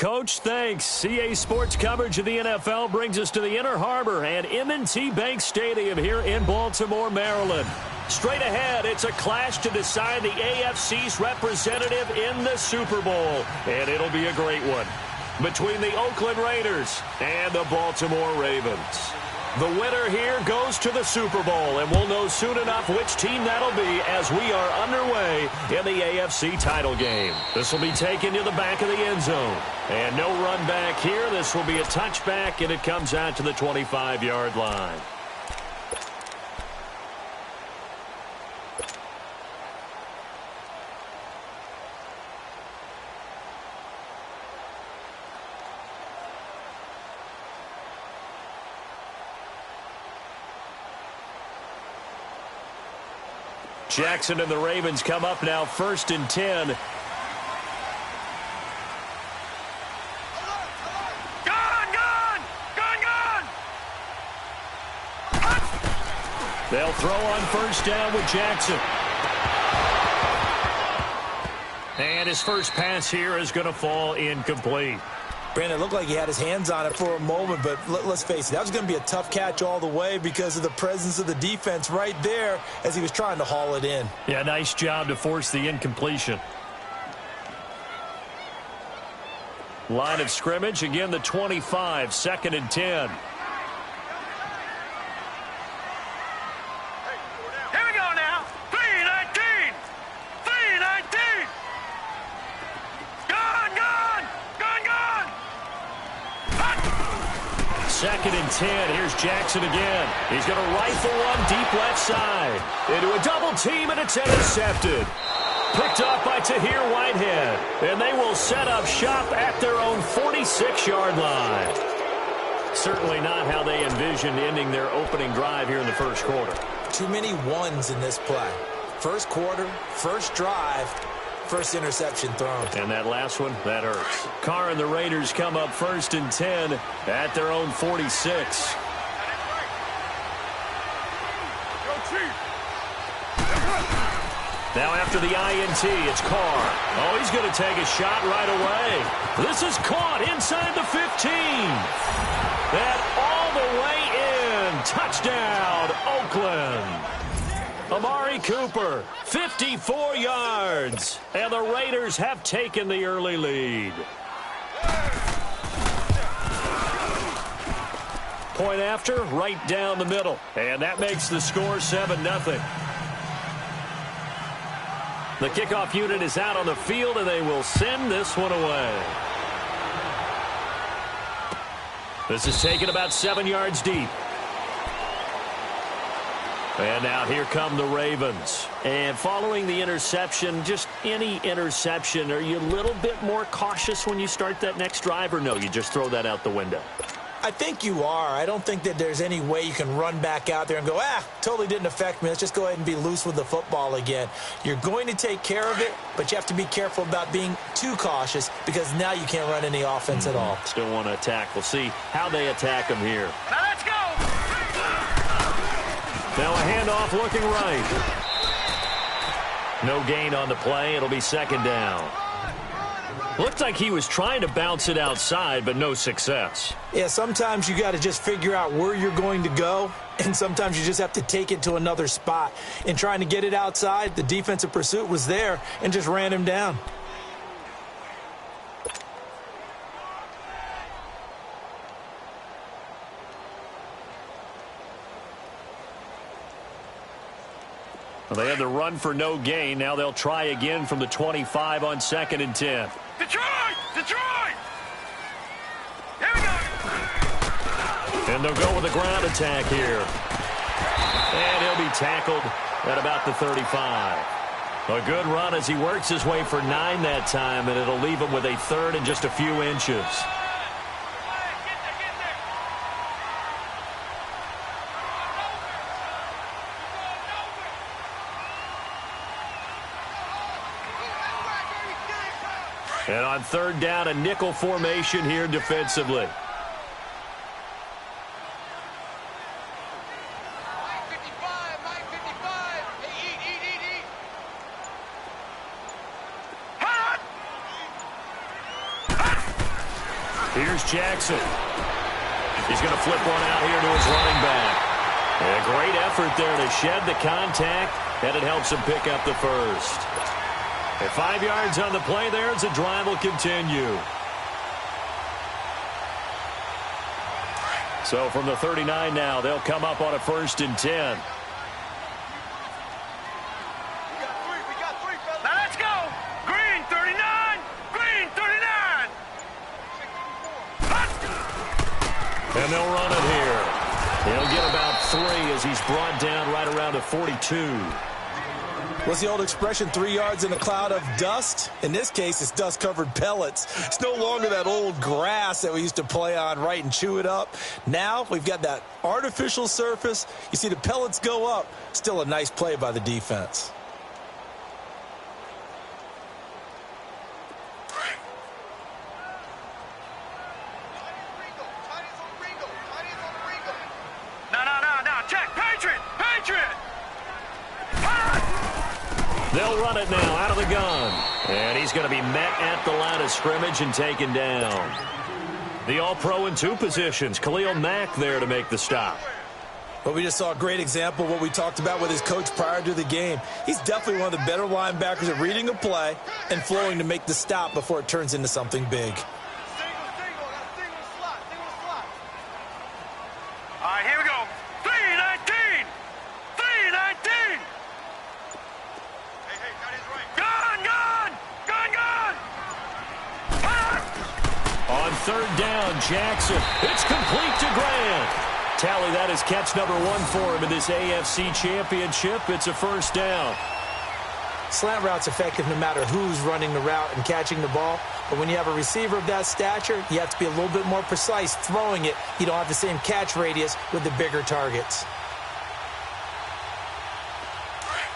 Coach. Thanks. CA Sports coverage of the NFL brings us to the Inner Harbor and M&T Bank Stadium here in Baltimore, Maryland. Straight ahead, it's a clash to decide the AFC's representative in the Super Bowl, and it'll be a great one, between the Oakland Raiders and the Baltimore Ravens. The winner here goes to the Super Bowl, and we'll know soon enough which team that'll be as we are underway in the AFC title game. This will be taken to the back of the end zone. And no run back here. This will be a touchback, and it comes out to the 25-yard line. Jackson and the Ravens come up now, 1st and 10. They'll throw on 1st down with Jackson. And his first pass here is going to fall incomplete. Brandon, it looked like he had his hands on it for a moment, but let's face it, that was going to be a tough catch all the way because of the presence of the defense right there as he was trying to haul it in. Yeah, nice job to force the incompletion. Line of scrimmage, again the 25, 2nd and 10. Second and 10. Here's Jackson again. He's going to rifle one deep left side. Into a double team, and it's intercepted. Picked off by Tahir Whitehead. And they will set up shop at their own 46-yard line. Certainly not how they envisioned ending their opening drive here in the first quarter. Too many ones in this play. First quarter, first drive, first interception thrown. And that last one, that hurts. Carr and the Raiders come up 1st and 10 at their own 46. Now after the INT, it's Carr. Oh, he's going to take a shot right away. This is caught inside the 15. And all the way in. Touchdown, Oakland. Amari Cooper, 54 yards. And the Raiders have taken the early lead. Point after, right down the middle. And that makes the score 7-0. The kickoff unit is out on the field, and they will send this one away. This is taken about 7 yards deep. And now here come the Ravens. And following the interception, just any interception, are you a little bit more cautious when you start that next drive, or no, you just throw that out the window? I think you are. I don't think that there's any way you can run back out there and go, totally didn't affect me. Let's just go ahead and be loose with the football again. You're going to take care of it, but you have to be careful about being too cautious because now you can't run any offense at all. Still want to attack. We'll see how they attack them here. Now let's go! Now a handoff looking right. No gain on the play. It'll be 2nd down. Looked like he was trying to bounce it outside, but no success. Yeah, sometimes you got to just figure out where you're going to go, and sometimes you just have to take it to another spot. In trying to get it outside, the defensive pursuit was there and just ran him down. Well, they had the run for no gain. Now they'll try again from the 25 on 2nd and 10. Detroit! Detroit! Here we go! And they'll go with a ground attack here. And he'll be tackled at about the 35. A good run as he works his way for 9 that time, and it'll leave him with a 3rd and just a few inches. And on 3rd down, a nickel formation here defensively. Here's Jackson. He's going to flip one out here to his running back. And a great effort there to shed the contact, and it helps him pick up the first. And 5 yards on the play there as the drive will continue. So from the 39 now, they'll come up on a 1st and 10. Now let's go. Green 39. Green 39. And they'll run it here. He'll get about 3 as he's brought down right around the 42. What's the old expression, 3 yards in a cloud of dust? In this case, it's dust-covered pellets. It's no longer that old grass that we used to play on, right, and chew it up. Now we've got that artificial surface. You see the pellets go up. Still a nice play by the defense. No. Check. Patriot. They'll run it now out of the gun. And he's going to be met at the line of scrimmage and taken down. The All-Pro in 2 positions. Khalil Mack there to make the stop. Well, we just saw a great example of what we talked about with his coach prior to the game. He's definitely one of the better linebackers at reading a play and flowing to make the stop before it turns into something big. All right, here we go. 319. 319. Gun. On 3rd down, Jackson. It's complete to Grant. Tally, that is catch number 1 for him in this AFC Championship. It's a 1st down. Slant route's effective no matter who's running the route and catching the ball. But when you have a receiver of that stature, you have to be a little bit more precise throwing it. You don't have the same catch radius with the bigger targets.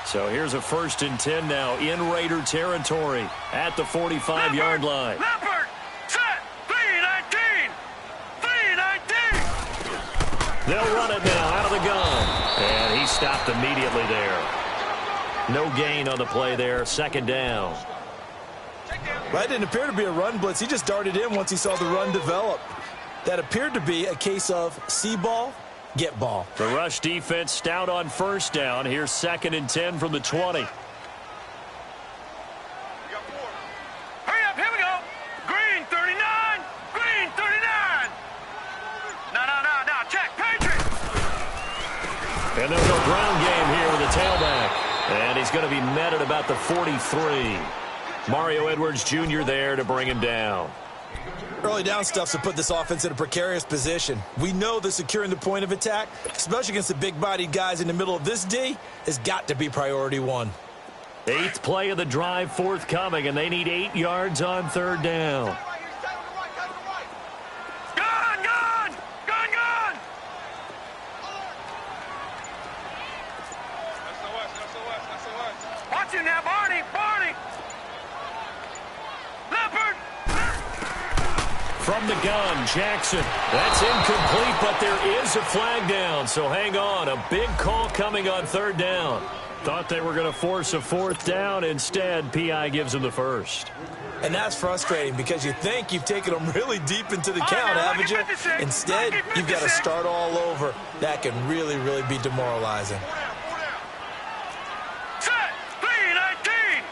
So here's a 1st and 10 now in Raider territory at the 45-yard line. Leopard, set, 319. 319. They'll run it now out of the gun. And he stopped immediately there. No gain on the play there. 2nd down. Well, that didn't appear to be a run blitz. He just darted in once he saw the run develop. That appeared to be a case of see ball, get ball. The rush defense stout on 1st down. Here's 2nd and 10 from the 20. Hurry up, here we go. Green 39. Green 39. No. Check, Patriot. And they'll go ground game here with a tailback. And he's going to be met at about the 43. Mario Edwards Jr. there to bring him down. Early down stuff's to put this offense in a precarious position. We know that securing the point of attack, especially against the big-bodied guys in the middle of this D, has got to be priority 1. 8th play of the drive forthcoming, and they need 8 yards on 3rd down. Gun. Watch him now, Barney. Leopard. From the gun, Jackson. That's incomplete, but there is a flag down, so hang on. A big call coming on 3rd down. Thought they were going to force a 4th down. Instead, P.I. gives them the 1st. And that's frustrating because you think you've taken them really deep into the count, haven't you? Instead, you've got to start all over. That can really be demoralizing. Set, 319.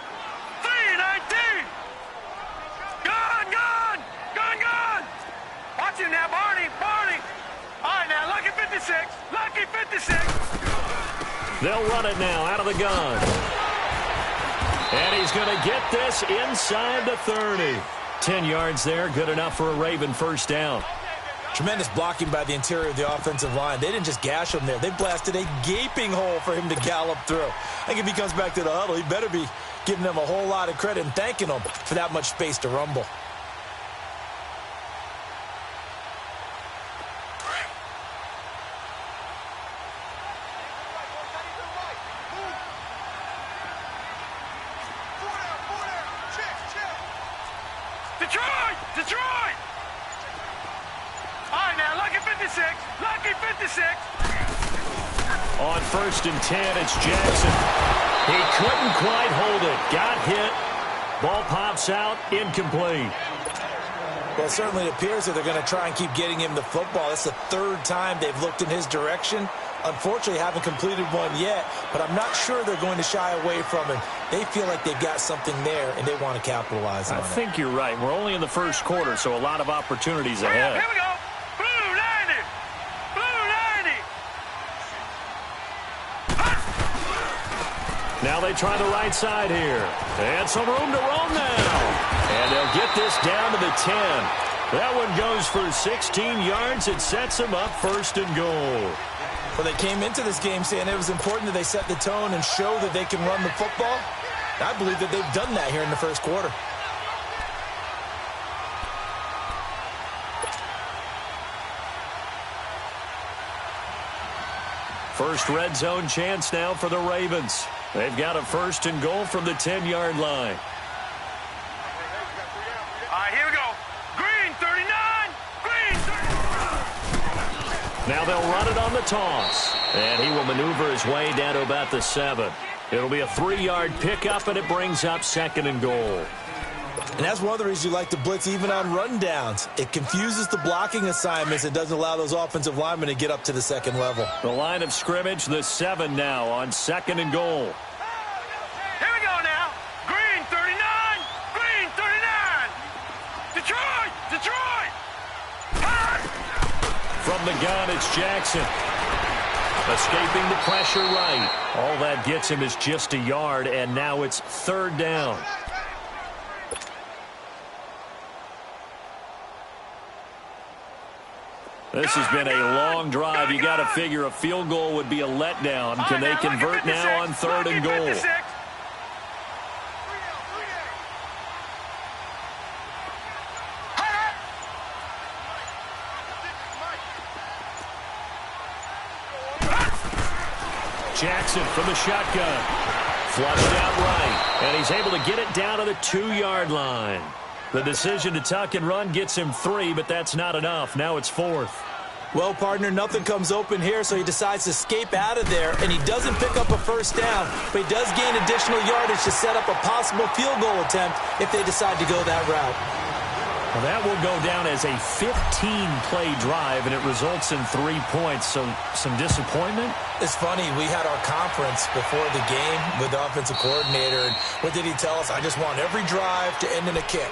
319. Gun. Watch him now, Barney. All right, now, lucky 56. They'll run it now out of the gun. And he's going to get this inside the 30. 10 yards there, good enough for a Raven 1st down. Tremendous blocking by the interior of the offensive line. They didn't just gash him there. They blasted a gaping hole for him to gallop through. I think if he comes back to the huddle, he better be giving them a whole lot of credit and thanking them for that much space to rumble. Detroit! All right, now, lucky 56. On 1st and 10, it's Jackson. He couldn't quite hold it. Got hit. Ball pops out, incomplete. Well, it certainly appears that they're going to try and keep getting him the football. That's the third time they've looked in his direction. Unfortunately, haven't completed one yet, but I'm not sure they're going to shy away from him. They feel like they've got something there, and they want to capitalize on it. I think you're right. We're only in the first quarter, so a lot of opportunities ahead. Here we go. Blue 90. Blue 90. Now they try the right side here. And some room to roam now. And they'll get this down to the 10. That one goes for 16 yards. It sets them up first and goal. Well, they came into this game saying it was important that they set the tone and show that they can run the football. I believe that they've done that here in the first quarter. First red zone chance now for the Ravens. They've got a first and goal from the 10-yard line. All right, here we go. Green 39. Green 39. Now they'll run it on the toss. And he will maneuver his way down to about the 7. It'll be a 3-yard pickup, and it brings up second and goal. And that's one of the reasons you like to blitz even on rundowns. It confuses the blocking assignments and doesn't allow those offensive linemen to get up to the second level. The line of scrimmage, the 7 now on second and goal. Here we go now. Green 39. Green 39. Detroit. Detroit. From the gun, it's Jackson. Escaping the pressure right. All that gets him is just a yard, and now it's third down. This has been a long drive. You got to figure a field goal would be a letdown. Can they convert now on third and goal? Jackson from the shotgun. Flushed out right. And he's able to get it down to the 2-yard line. The decision to tuck and run gets him 3, but that's not enough. Now it's 4th. Well, partner, nothing comes open here, so he decides to escape out of there, and he doesn't pick up a first down, but he does gain additional yardage to set up a possible field goal attempt if they decide to go that route. Well, that will go down as a 15-play drive, and it results in 3 points. So some disappointment? It's funny. We had our conference before the game with the offensive coordinator, and what did he tell us? I just want every drive to end in a kick,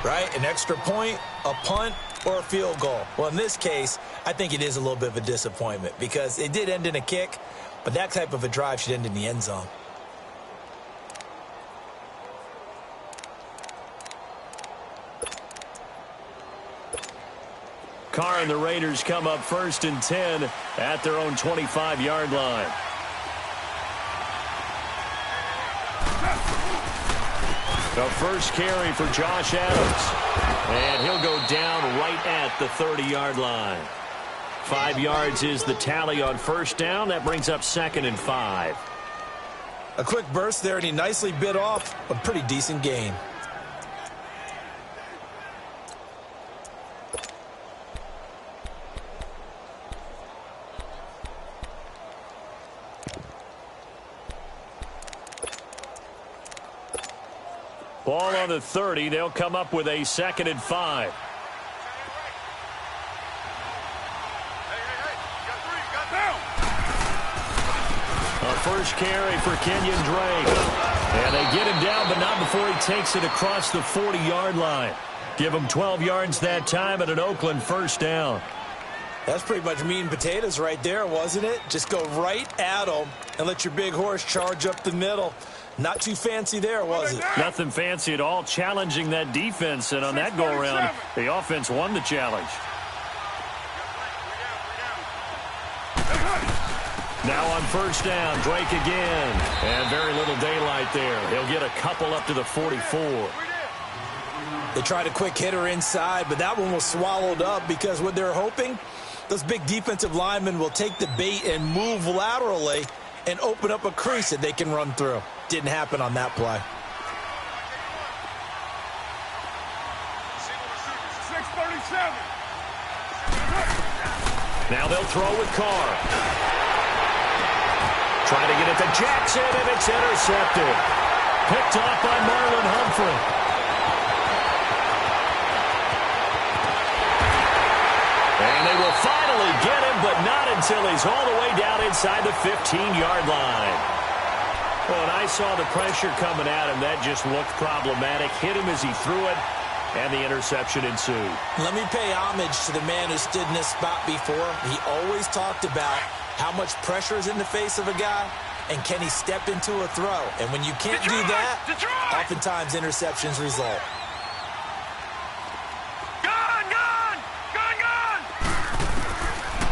right? An extra point, a punt, or a field goal. Well, in this case, I think it is a little bit of a disappointment because it did end in a kick, but that type of a drive should end in the end zone. Carr and the Raiders come up first and 10 at their own 25-yard line. The first carry for Josh Adams. And he'll go down right at the 30-yard line. 5 yards is the tally on first down. That brings up second and 5. A quick burst there, and he nicely bit off a pretty decent gain. Ball on the 30. They'll come up with a second and 5. A first carry for Kenyon Drake. And they get him down, but not before he takes it across the 40-yard line. Give him 12 yards that time and an Oakland first down. That's pretty much meat and potatoes right there, wasn't it? Just go right at him and let your big horse charge up the middle. Not too fancy there, was it? Nothing fancy at all, challenging that defense. And on that go-around, the offense won the challenge. Now on first down, Drake again. And very little daylight there. He'll get a couple up to the 44. They tried a quick hitter inside, but that one was swallowed up because what they're hoping, those big defensive linemen will take the bait and move laterally and open up a crease that they can run through. Didn't happen on that play. 6:37. Now they'll throw with Carr. Trying to get it to Jackson, and it's intercepted. Picked off by Marlon Humphrey. until he's all the way down inside the 15-yard line. Well, and I saw the pressure coming at him. That just looked problematic. Hit him as he threw it, and the interception ensued. Let me pay homage to the man who stood in this spot before. He always talked about how much pressure is in the face of a guy, and can he step into a throw. And when you can't do that, oftentimes interceptions result.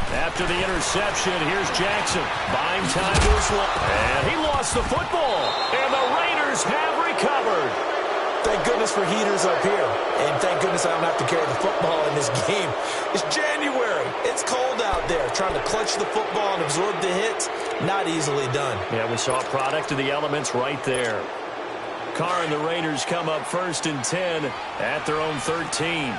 After the interception, here's Jackson. Buying time to his left. And he lost the football. And the Raiders have recovered. Thank goodness for heaters up here. And thank goodness I don't have to carry the football in this game. It's January. It's cold out there. Trying to clutch the football and absorb the hits, not easily done. Yeah, we saw a product of the elements right there. Carr and the Raiders come up 1st and 10 at their own 13.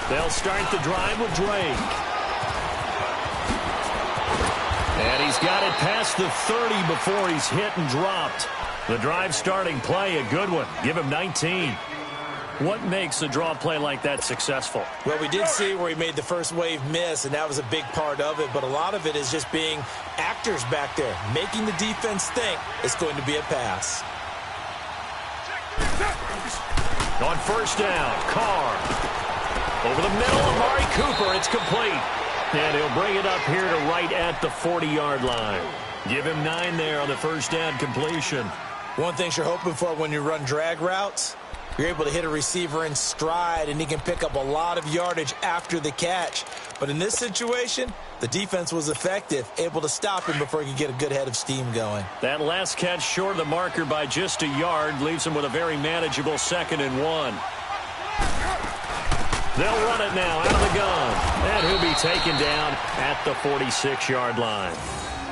They'll start the drive with Drake. And he's got it past the 30 before he's hit and dropped. The drive starting play, a good one. Give him 19. What makes a draw play like that successful? Well, we did see where he made the first wave miss, and that was a big part of it. But a lot of it is just being actors back there, making the defense think it's going to be a pass. On 1st down, Carr. Over the middle, Amari Cooper, it's complete. And he'll bring it up here to right at the 40-yard line. Give him 9 there on the 1st down completion. One thing you're hoping for when you run drag routes, you're able to hit a receiver in stride, and he can pick up a lot of yardage after the catch. But in this situation, the defense was effective, able to stop him before he could get a good head of steam going. That last catch short of the marker by just a yard leaves him with a very manageable 2nd and 1. They'll run it now out of the gun. And he'll be taken down at the 46-yard line.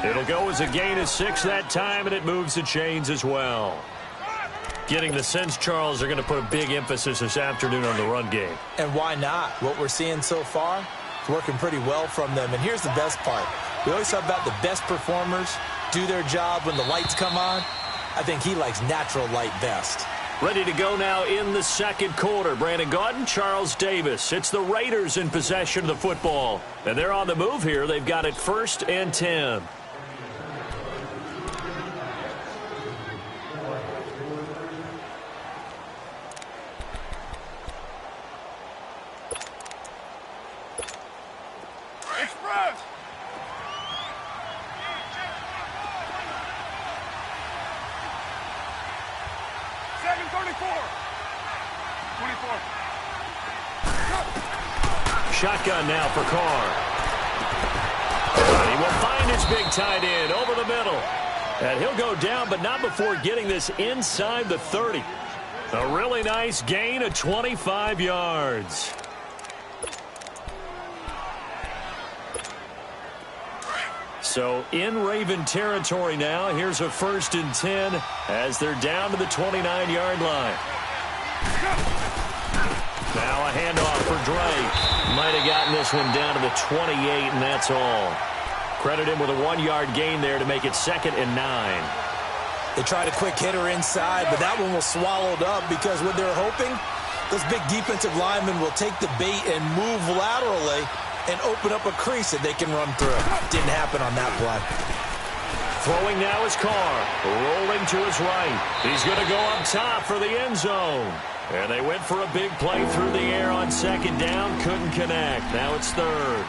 It'll go as a gain of 6 that time, and it moves the chains as well. Getting the sense, Charles, they're going to put a big emphasis this afternoon on the run game. And why not? What we're seeing so far is working pretty well from them. And here's the best part. We always talk about the best performers do their job when the lights come on. I think he likes natural light best. Ready to go now in the 2nd quarter. Brandon Gaudin, Charles Davis. It's the Raiders in possession of the football. And they're on the move here. They've got it 1st and 10. Express! Shotgun now for Carr. He will find his big tight end over the middle. And he'll go down, but not before getting this inside the 30. A really nice gain of 25 yards. So in Raven territory now. Here's a 1st and 10 as they're down to the 29-yard line. Now a handoff for Drake. Might have gotten this one down to the 28, and that's all. Credit him with a 1-yard gain there to make it 2nd and 9. They tried a quick hitter inside, but that one was swallowed up because what they're hoping, those big defensive linemen will take the bait and move laterally and open up a crease that they can run through. Didn't happen on that play. Throwing now is Carr. Rolling to his right. He's going to go up top for the end zone. And they went for a big play through the air on 2nd down. Couldn't connect. Now it's 3rd.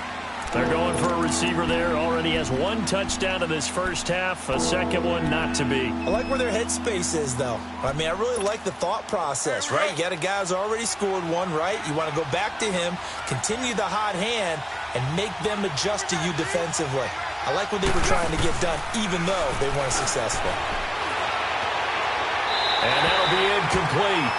They're going for a receiver there. Already has 1 touchdown in this first half. A 2nd one not to be. I like where their headspace is, though. I mean, I really like the thought process, right? You got a guy who's already scored 1, right? You want to go back to him, continue the hot hand, and make them adjust to you defensively. I like what they were trying to get done, even though they weren't successful. And that'll be incomplete.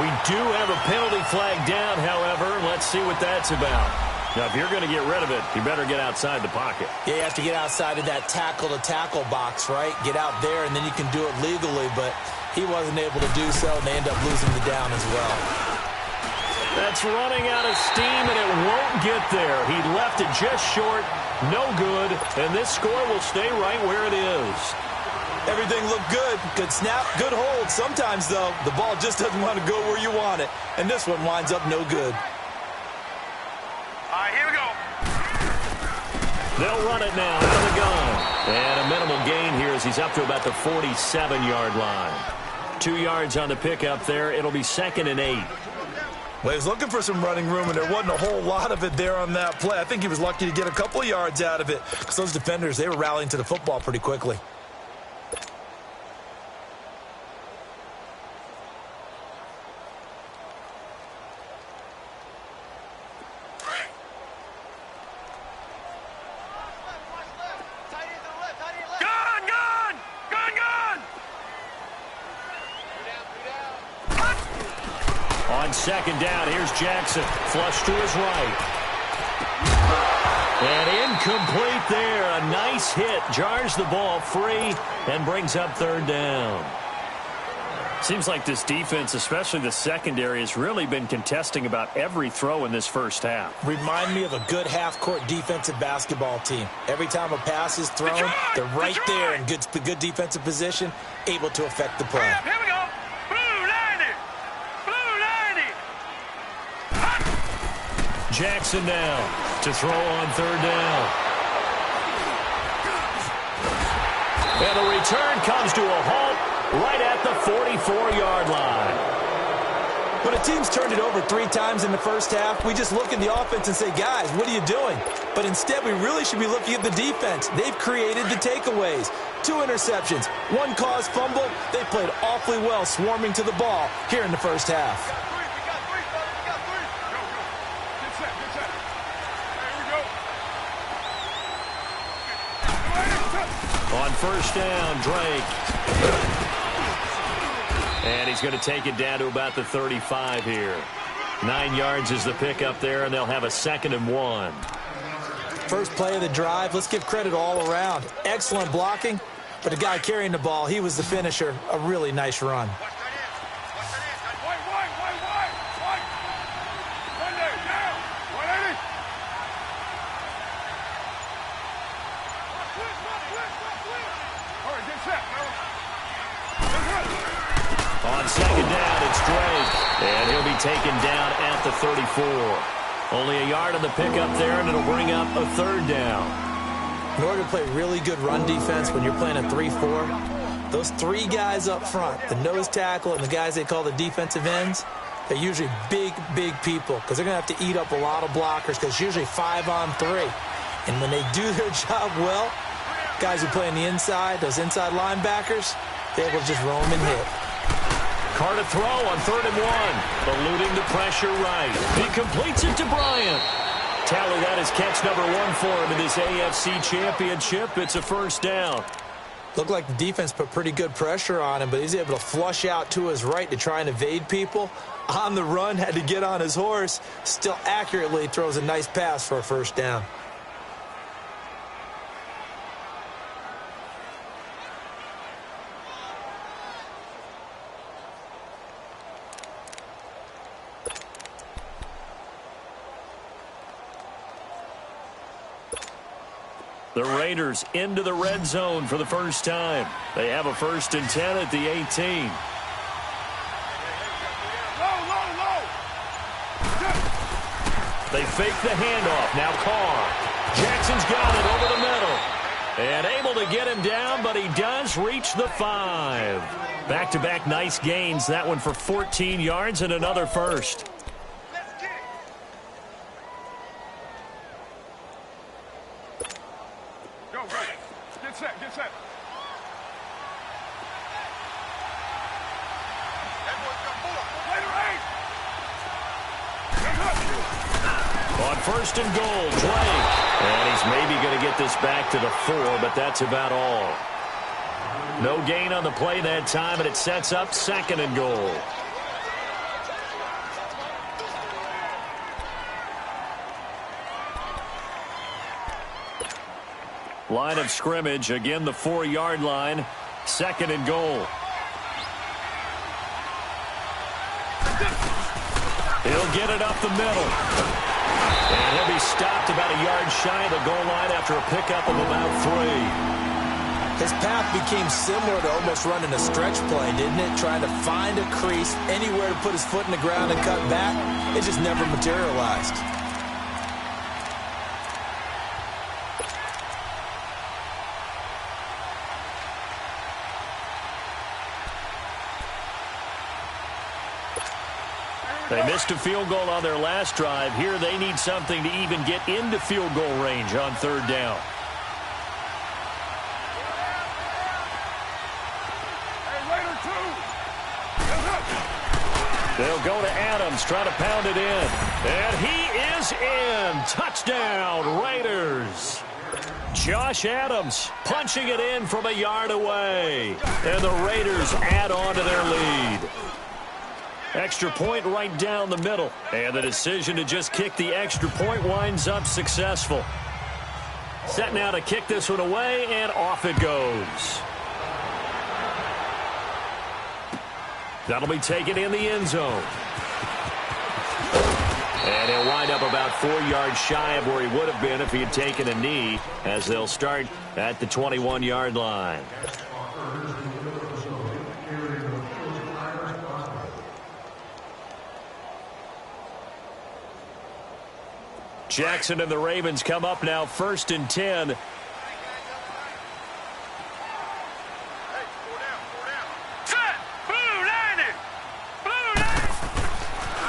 We do have a penalty flag down, however. Let's see what that's about. Now, if you're going to get rid of it, you better get outside the pocket. Yeah, you have to get outside of that tackle-to-tackle box, right? Get out there, and then you can do it legally, but he wasn't able to do so, and they end up losing the down as well. That's running out of steam, and it won't get there. He left it just short, no good, and this score will stay right where it is. Every everything looked good. Good snap, good hold. Sometimes, though, the ball just doesn't want to go where you want it. And this one winds up no good. All right, here we go. They'll run it now out of the gun. And a minimal gain here as he's up to about the 47-yard line. 2 yards on the pickup there. It'll be 2nd and 8. Well, he was looking for some running room, and there wasn't a whole lot of it there on that play. I think he was lucky to get a couple of yards out of it because those defenders, they were rallying to the football pretty quickly. On 2nd down, here's Jackson. Flush to his right. And incomplete there. A nice hit. Jars the ball free and brings up 3rd down. Seems like this defense, especially the secondary, has really been contesting about every throw in this first half. Remind me of a good half-court defensive basketball team. Every time a pass is thrown, they're right there in good defensive position, able to affect the play. Here we go. Jackson now to throw on 3rd down. And the return comes to a halt right at the 44-yard line. When a team's turned it over 3 times in the first half, we just look at the offense and say, guys, what are you doing? But instead, we really should be looking at the defense. They've created the takeaways. 2 interceptions, 1 caused fumble. They played awfully well swarming to the ball here in the first half. On 1st down, Drake. And he's going to take it down to about the 35 here. 9 yards is the pickup there, and they'll have a 2nd and 1. First play of the drive, let's give credit all around. Excellent blocking, but the guy carrying the ball, he was the finisher. A really nice run. On 2nd down, it's Drake. And he'll be taken down at the 34. Only a yard on the pickup there, and it'll bring up a 3rd down. In order to play really good run defense when you're playing a 3-4, those 3 guys up front, the nose tackle and the guys they call the defensive ends, they're usually big people because they're going to have to eat up a lot of blockers because it's usually 5 on 3. And when they do their job well, guys who play on the inside, those inside linebackers, they're able to just roam and hit. Carr to throw on 3rd and 1. Eluding the pressure right. He completes it to Bryant. Tally, that is catch number 1 for him in this AFC championship. It's a 1st down. Looked like the defense put pretty good pressure on him, but he's able to flush out to his right to try and evade people. On the run, had to get on his horse. Still accurately throws a nice pass for a 1st down. The Raiders into the red zone for the first time. They have a 1st and 10 at the 18. They fake the handoff. Now Carr. Jackson's got it over the middle. And able to get him down, but he does reach the 5. Back-to-back nice gains. That one for 14 yards and another 1st. Get set. On 1st and goal, Drake. And he's maybe going to get this back to the 4, but that's about all. No gain on the play that time, and it sets up 2nd and goal. Line of scrimmage, again the 4-yard line, 2nd and goal. He'll get it up the middle. And he'll be stopped about a yard shy of the goal line after a pickup of about 3. His path became similar to almost running a stretch play, didn't it? Trying to find a crease, anywhere to put his foot in the ground and cut back. It just never materialized. They missed a field goal on their last drive. Here they need something to even get into field goal range on third down. They'll go to Adams, try to pound it in. And he is in. Touchdown, Raiders. Josh Adams punching it in from a yard away. And the Raiders add on to their lead. Extra point right down the middle. And the decision to just kick the extra point winds up successful. Set now to kick this one away, and off it goes. That'll be taken in the end zone. And he'll wind up about 4 yards shy of where he would have been if he had taken a knee, as they'll start at the 21-yard line. Jackson and the Ravens come up now 1st and 10.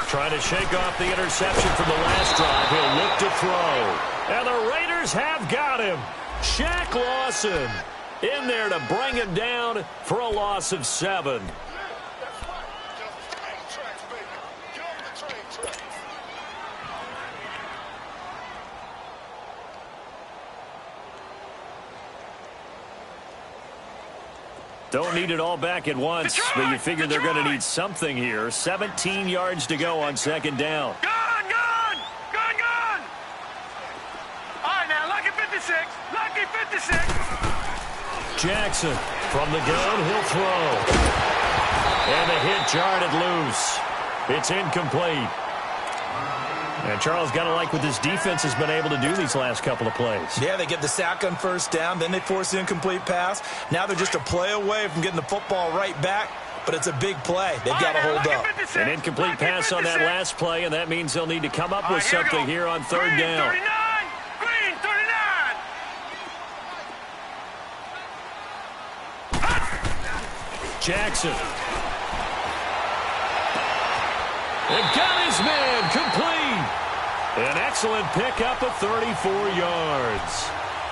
Trying to shake off the interception from the last drive. He'll look to throw. And the Raiders have got him. Shaq Lawson in there to bring him down for a loss of 7. Don't need it all back at once, but you figure they're going to need something here. 17 yards to go on 2nd down. Gone! All right, now, lucky 56. Lucky 56. Jackson from the gun, he'll throw. And the hit jarred it loose. It's incomplete. And Charles, got to like what this defense has been able to do these last couple of plays. Yeah, they get the sack on 1st down, then they force the incomplete pass. Now they're just a play away from getting the football right back, but it's a big play. They've got to hold up. An incomplete pass on that last play, and that means they'll need to come up with something here on 3rd down. Green 39. Jackson. And got his man complete. An excellent pickup of 34 yards.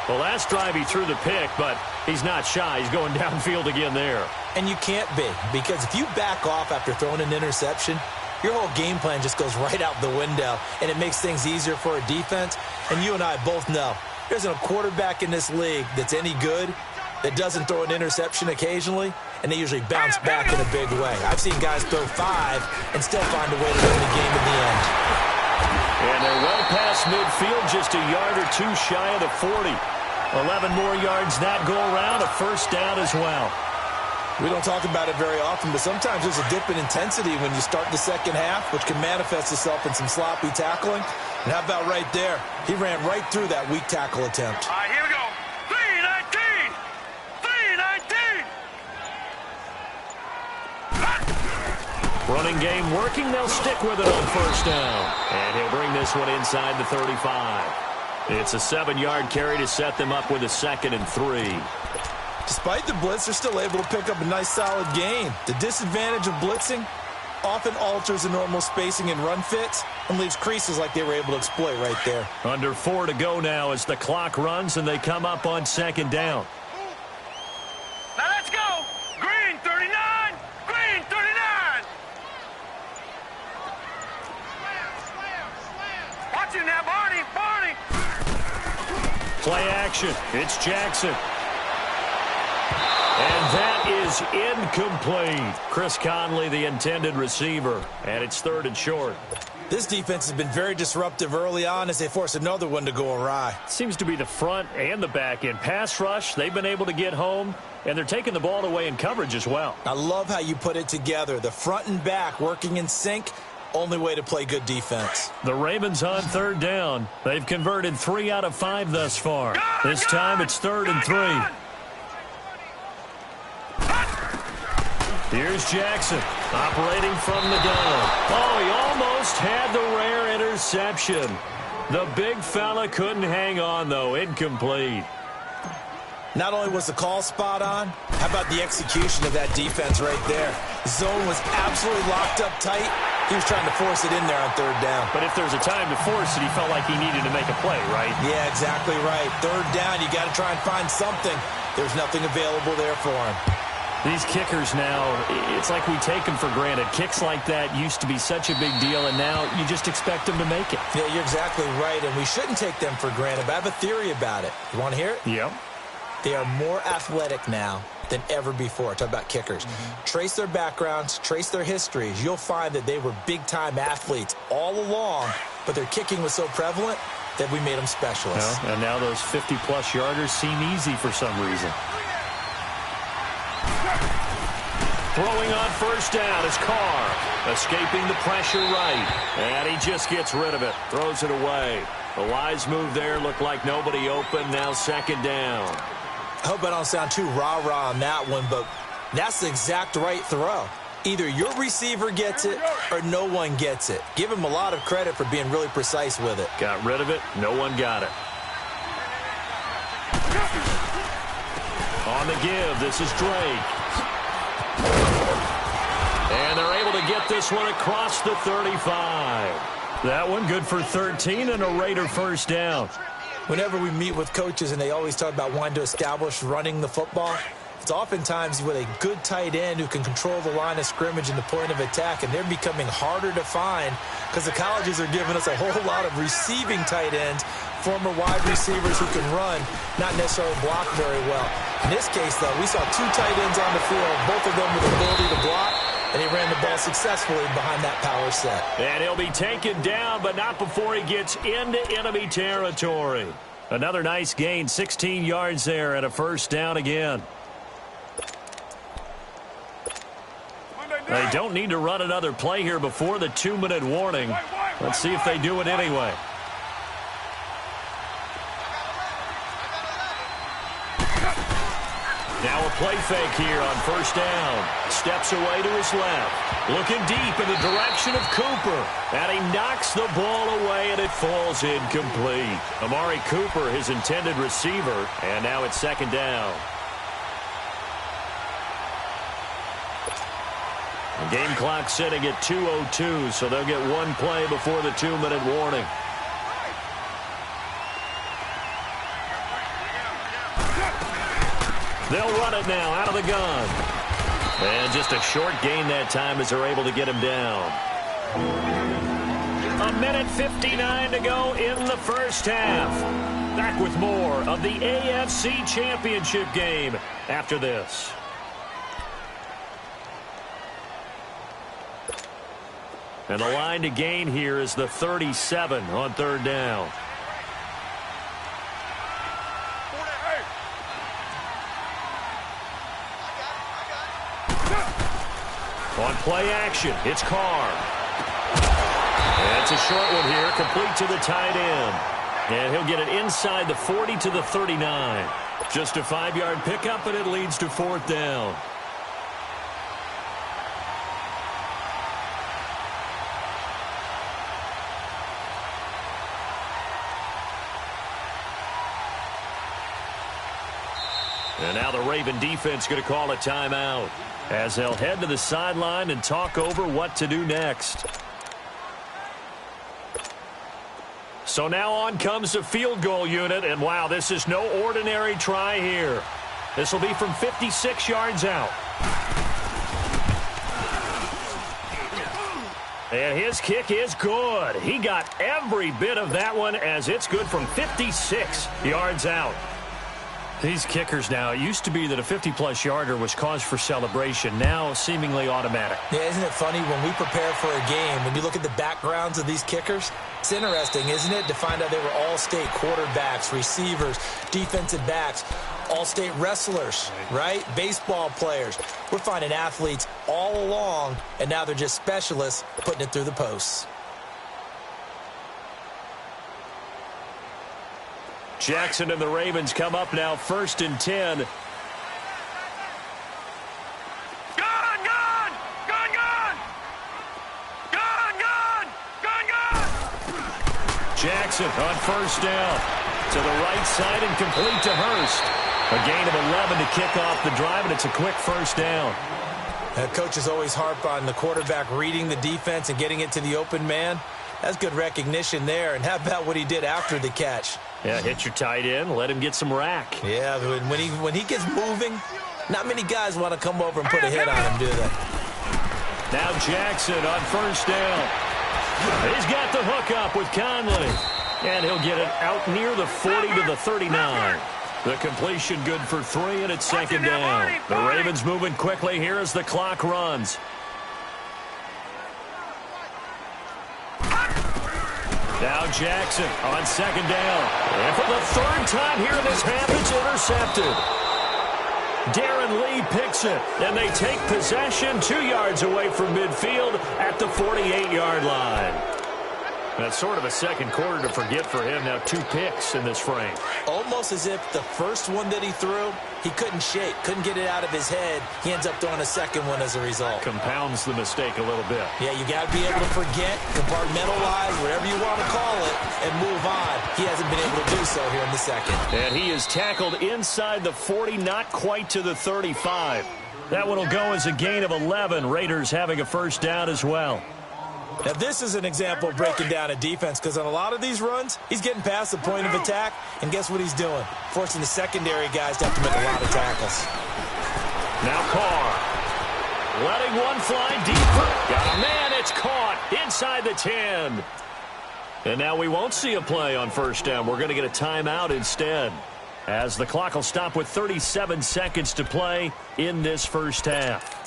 The last drive he threw the pick, but he's not shy. He's going downfield again there. And you can't be, because if you back off after throwing an interception, your whole game plan just goes right out the window, and it makes things easier for a defense. And you and I both know there isn't a quarterback in this league that's any good that doesn't throw an interception occasionally, and they usually bounce back in a big way. I've seen guys throw 5 and still find a way to win the game in the end. And they're well past midfield, just a yard or 2 shy of the 40. 11 more yards that go around, a 1st down as well. We don't talk about it very often, but sometimes there's a dip in intensity when you start the 2nd half, which can manifest itself in some sloppy tackling. And how about right there? He ran right through that weak tackle attempt. All right, here we go. 3-19. 3-19. Running game working. They'll stick with it on 1st down. And he'll bring this one inside the 35. It's a 7-yard carry to set them up with a 2nd and 3. Despite the blitz, they're still able to pick up a nice solid gain. The disadvantage of blitzing often alters the normal spacing and run fits and leaves creases like they were able to exploit right there. Under 4 to go now as the clock runs and they come up on 2nd down. Now let's go. Green 39. Green 39. Watch him now, Barney. Barney. Play action. It's Jackson. And that is incomplete. Chris Conley, the intended receiver. And it's 3rd and short. This defense has been very disruptive early on as they force another one to go awry. Seems to be the front and the back end. Pass rush, they've been able to get home, and they're taking the ball away in coverage as well. I love how you put it together. The front and back working in sync. Only way to play good defense. The Ravens on 3rd down. They've converted 3 out of 5 thus far. This time it's 3rd and 3. Here's Jackson, operating from the gun. Oh, he almost had the rare interception. The big fella couldn't hang on, though. Incomplete. Not only was the call spot on, how about the execution of that defense right there? Zone was absolutely locked up tight. He was trying to force it in there on third down. But if there's a time to force it, he felt like he needed to make a play, right? Yeah, exactly right. Third down, you got to try and find something. There's nothing available there for him. These kickers now, it's like we take them for granted. Kicks like that used to be such a big deal, and now you just expect them to make it. Yeah, you're exactly right, and we shouldn't take them for granted. But I have a theory about it. You want to hear it? Yep. They are more athletic now than ever before. Talk about kickers. Trace their backgrounds, trace their histories. You'll find that they were big-time athletes all along, but their kicking was so prevalent that we made them specialists. Well, and now those 50-plus yarders seem easy for some reason. Throwing on first down is Carr. Escaping the pressure right. And he just gets rid of it. Throws it away. The wise move there looked like nobody open. Now second down. I hope I don't sound too rah-rah on that one, but that's the exact right throw. Either your receiver gets it or no one gets it. Give him a lot of credit for being really precise with it. Got rid of it. No one got it. On the give, this is Drake. And they're able to get this one across the 35. That one good for 13 and a Raider first down. Whenever we meet with coaches and they always talk about wanting to establish running the football, it's oftentimes with a good tight end who can control the line of scrimmage and the point of attack, and they're becoming harder to find because the colleges are giving us a whole lot of receiving tight ends, former wide receivers who can run, not necessarily block very well. In this case, though, we saw two tight ends on the field, both of them with the ability to block, and he ran the ball successfully behind that power set. And he'll be taken down, but not before he gets into enemy territory. Another nice gain, 16 yards there and a first down again. They don't need to run another play here before the 2-minute warning. Let's see if they do it anyway. Now a play fake here on first down. Steps away to his left. Looking deep in the direction of Cooper. And he knocks the ball away, and it falls incomplete. Amari Cooper, his intended receiver. And now it's second down. The game clock sitting at 2:02, so they'll get one play before the 2-minute warning. They'll run it now out of the gun. And just a short gain that time as they're able to get him down. 1:59 to go in the first half. Back with more of the AFC Championship game after this. And the line to gain here is the 37 on third down. On play action, it's Carr. And it's a short one here, complete to the tight end. And he'll get it inside the 40 to the 39. Just a 5-yard pickup, and it leads to fourth down. And now the Raven defense going to call a timeout as they'll head to the sideline and talk over what to do next. So now on comes the field goal unit, and wow, this is no ordinary try here. This will be from 56 yards out. And his kick is good. He got every bit of that one as it's good from 56 yards out. These kickers now, it used to be that a 50-plus yarder was cause for celebration. Now, seemingly automatic. Yeah, isn't it funny when we prepare for a game, when you look at the backgrounds of these kickers, it's interesting, isn't it, to find out they were all-state quarterbacks, receivers, defensive backs, all-state wrestlers, right? Baseball players. We're finding athletes all along, and now they're just specialists putting it through the posts. Jackson and the Ravens come up now, 1st and 10. Gun, gun! Jackson on first down. To the right side and complete to Hurst. A gain of 11 to kick off the drive, and it's a quick first down. Coaches always harp on the quarterback reading the defense and getting it to the open man. That's good recognition there. And how about what he did after the catch? Yeah, hit your tight end, let him get some rack. Yeah, when he gets moving, not many guys want to come over and put a hit on him, do they? Now Jackson on first down. He's got the hook up with Conley. And he'll get it out near the 40 to the 39. The completion good for 3, and it's second down. The Ravens moving quickly here as the clock runs. Now Jackson on second down. And for the third time here in this half, it's intercepted. Darren Lee picks it, and they take possession 2 yards away from midfield at the 48-yard line. That's sort of a second quarter to forget for him. Now 2 picks in this frame. Almost as if the first one that he threw, he couldn't shake, couldn't get it out of his head. He ends up throwing a second one as a result. Compounds the mistake a little bit. Yeah, you got to be able to forget, compartmentalize, whatever you want to call it, and move on. He hasn't been able to do so here in the second. And he is tackled inside the 40, not quite to the 35. That one will go as a gain of 11. Raiders having a first down as well. Now, this is an example of breaking down a defense, because on a lot of these runs, he's getting past the point of attack, and guess what he's doing? Forcing the secondary guys to have to make a lot of tackles. Now Carr. Letting one fly deeper. Got a man, it's caught inside the 10. And now we won't see a play on first down. We're going to get a timeout instead, as the clock will stop with 37 seconds to play in this first half.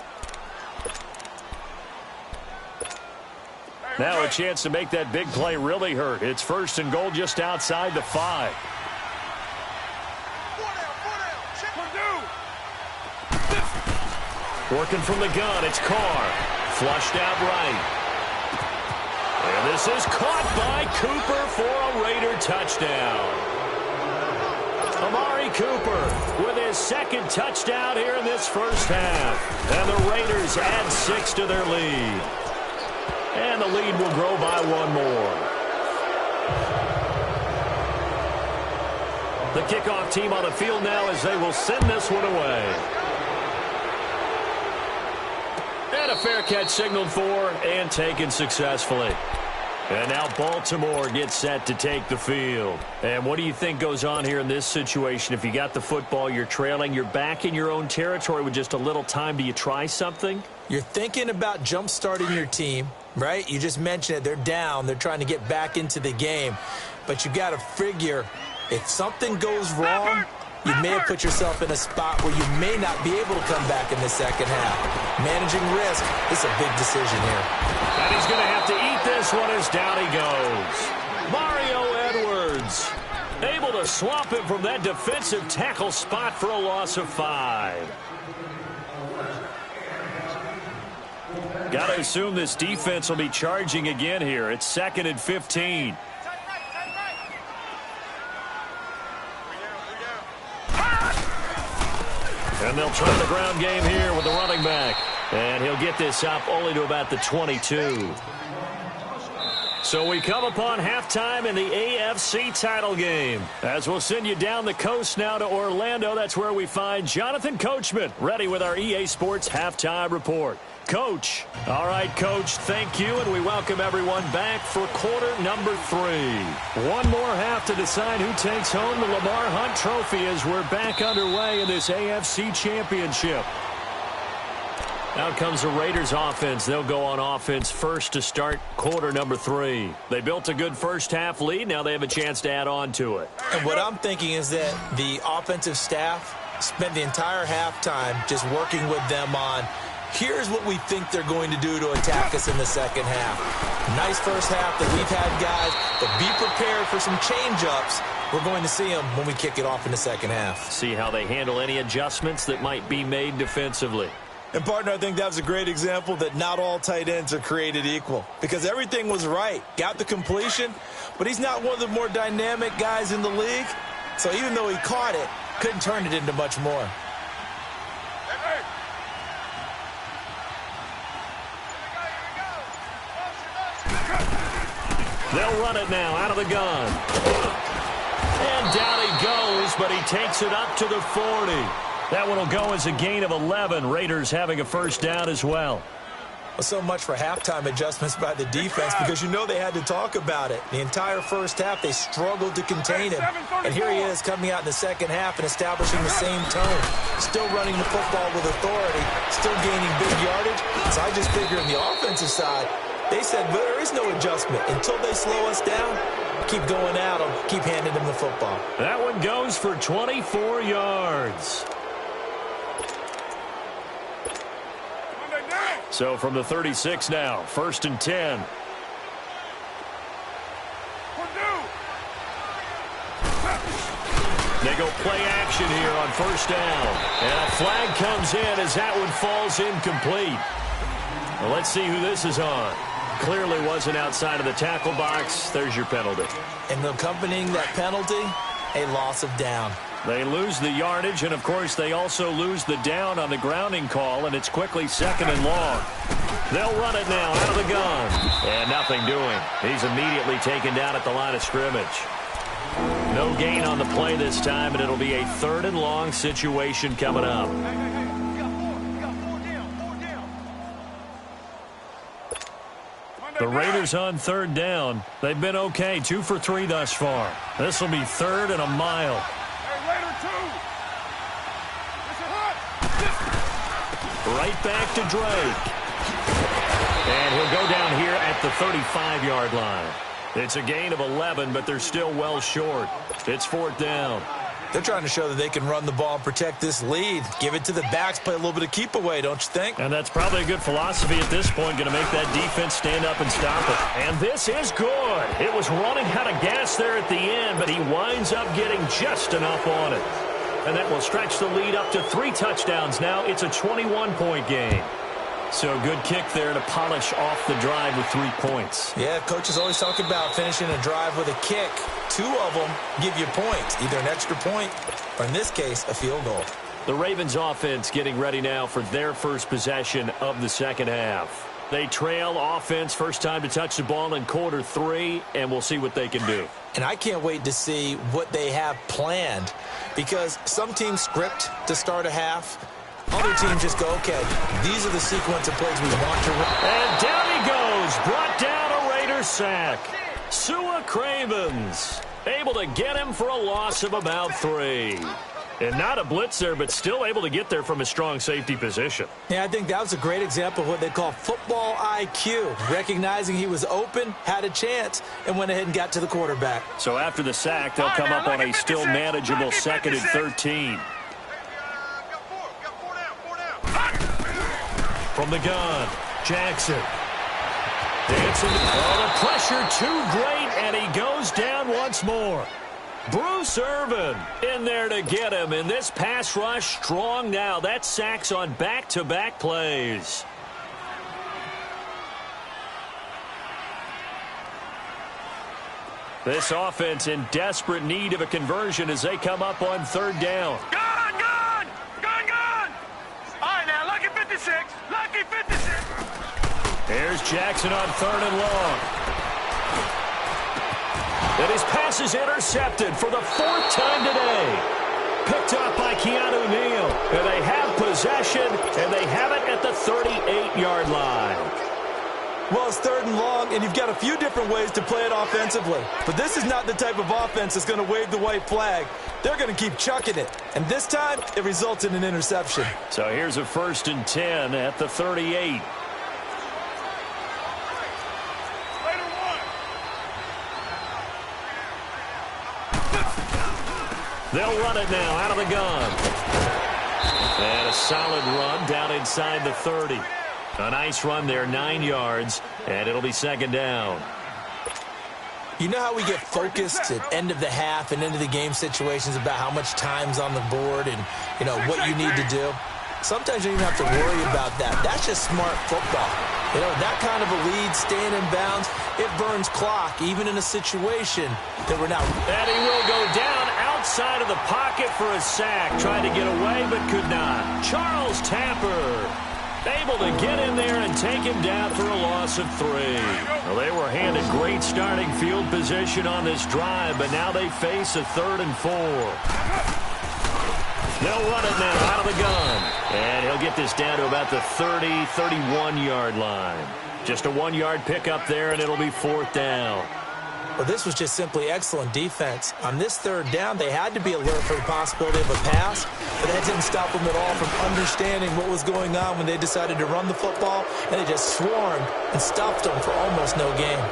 Now a chance to make that big play really hurt. It's first and goal just outside the 5. Working from the gun, it's Carr. Flushed out right. And this is caught by Cooper for a Raider touchdown. Amari Cooper with his second touchdown here in this first half. And the Raiders add 6 to their lead. And the lead will grow by 1 more. The kickoff team on the field now as they will send this one away. And a fair catch signaled for and taken successfully. And now Baltimore gets set to take the field. And what do you think goes on here in this situation? If you got the football, you're trailing, you're back in your own territory with just a little time. Do you try something? You're thinking about jump-starting your team, right? You just mentioned it. They're down. They're trying to get back into the game. But you got to figure, if something goes wrong, you may have put yourself in a spot where you may not be able to come back in the second half. Managing risk is a big decision here. And he's going to have to eat this one as down he goes. Mario Edwards able to swamp him from that defensive tackle spot for a loss of 5. Got to assume this defense will be charging again here. It's 2nd and 15. And they'll try the ground game here with the running back. And he'll get this up only to about the 22. So we come upon halftime in the AFC title game. As we'll send you down the coast now to Orlando, that's where we find Jonathan Coachman, ready with our EA Sports halftime report. Coach. All right, Coach, thank you, and we welcome everyone back for quarter number 3. One more half to decide who takes home the Lamar Hunt Trophy as we're back underway in this AFC Championship. Out comes the Raiders offense. They'll go on offense first to start quarter number 3. They built a good first half lead. Now they have a chance to add on to it. And what I'm thinking is that the offensive staff spent the entire halftime just working with them on, here's what we think they're going to do to attack us in the second half. Nice first half that we've had, guys, but be prepared for some change-ups. We're going to see them when we kick it off in the second half. See how they handle any adjustments that might be made defensively. And, partner, I think that was a great example that not all tight ends are created equal, because everything was right. Got the completion, but he's not one of the more dynamic guys in the league. So even though he caught it, couldn't turn it into much more. They'll run it now out of the gun. And down he goes, but he takes it up to the 40. That one will go as a gain of 11. Raiders having a first down as well. Well, so much for halftime adjustments by the defense because you know they had to talk about it. The entire first half, they struggled to contain him. And here he is coming out in the second half and establishing the same tone. Still running the football with authority, still gaining big yardage. So I just figure on the offensive side, they said, well, there is no adjustment. Until they slow us down, keep going at them, keep handing them the football. That one goes for 24 yards. So from the 36 now, 1st and 10. They go play action here on 1st down. And a flag comes in as that one falls incomplete. Well, let's see who this is on. Clearly wasn't outside of the tackle box. There's your penalty. And accompanying that penalty, a loss of down. They lose the yardage, and, of course, they also lose the down on the grounding call, and it's quickly 2nd and long. They'll run it now out of the gun. And nothing doing. He's immediately taken down at the line of scrimmage. No gain on the play this time, and it'll be a 3rd and long situation coming up. The Raiders on 3rd down. They've been okay, 2 for 3 thus far. This will be 3rd and a mile. Right back to Drake. And he'll go down here at the 35-yard line. It's a gain of 11, but they're still well short. It's 4th down. They're trying to show that they can run the ball and protect this lead. Give it to the backs, play a little bit of keep away, don't you think? And that's probably a good philosophy at this point, going to make that defense stand up and stop it. And this is good. It was running out of gas there at the end, but he winds up getting just enough on it. And that will stretch the lead up to 3 touchdowns now. It's a 21-point game. So good kick there to polish off the drive with 3 points. Yeah, coaches always talk about finishing a drive with a kick. 2 of them give you points, either an extra point or, in this case, a field goal. The Ravens offense getting ready now for their first possession of the second half. They trail offense, first time to touch the ball in quarter 3, and we'll see what they can do. And I can't wait to see what they have planned because some teams script to start a half. Other teams just go, okay, these are the sequence of plays we want to run. And down he goes, brought down a Raiders sack. Sua Cravens able to get him for a loss of about 3. And not a blitz there, but still able to get there from a strong safety position. Yeah, I think that was a great example of what they call football IQ. Recognizing he was open, had a chance, and went ahead and got to the quarterback. So after the sack, they'll come up on a still manageable 2nd and 13. From the gun, Jackson. Dancing. Oh, the pressure too great, and he goes down once more. Bruce Irvin in there to get him, and this pass rush strong now. That's sacks on back-to-back plays. This offense in desperate need of a conversion as they come up on 3rd down. Gun, gun! Gun, gun! All right, now, lucky 56. Lucky 56. Here's Jackson on 3rd and long. And his pass is intercepted for the 4th time today. Picked up by Keanu Neal. And they have possession, and they have it at the 38-yard line. Well, it's 3rd and long, and you've got a few different ways to play it offensively. But this is not the type of offense that's going to wave the white flag. They're going to keep chucking it. And this time, it results in an interception. So here's a 1st and 10 at the 38. They'll run it now out of the gun. And a solid run down inside the 30. A nice run there, 9 yards, and it'll be 2nd down. You know how we get focused at end of the half and into the game situations about how much time's on the board and, you know, what you need to do? Sometimes you don't even have to worry about that. That's just smart football. You know, that kind of a lead, staying in bounds, it burns clock, even in a situation that we're not. And he will go down outside of the pocket for a sack. Tried to get away, but could not. Charles Tapper able able to get in there and take him down for a loss of 3. Well, they were handed great starting field position on this drive, but now they face a 3rd and 4. They'll run it now out of the gun. And he'll get this down to about the 30, 31-yard line. Just a 1-yard pickup there, and it'll be 4th down. Well, this was just simply excellent defense. On this 3rd down, they had to be alert for the possibility of a pass, but that didn't stop them at all from understanding what was going on when they decided to run the football, and they just swarmed and stuffed them for almost no gain.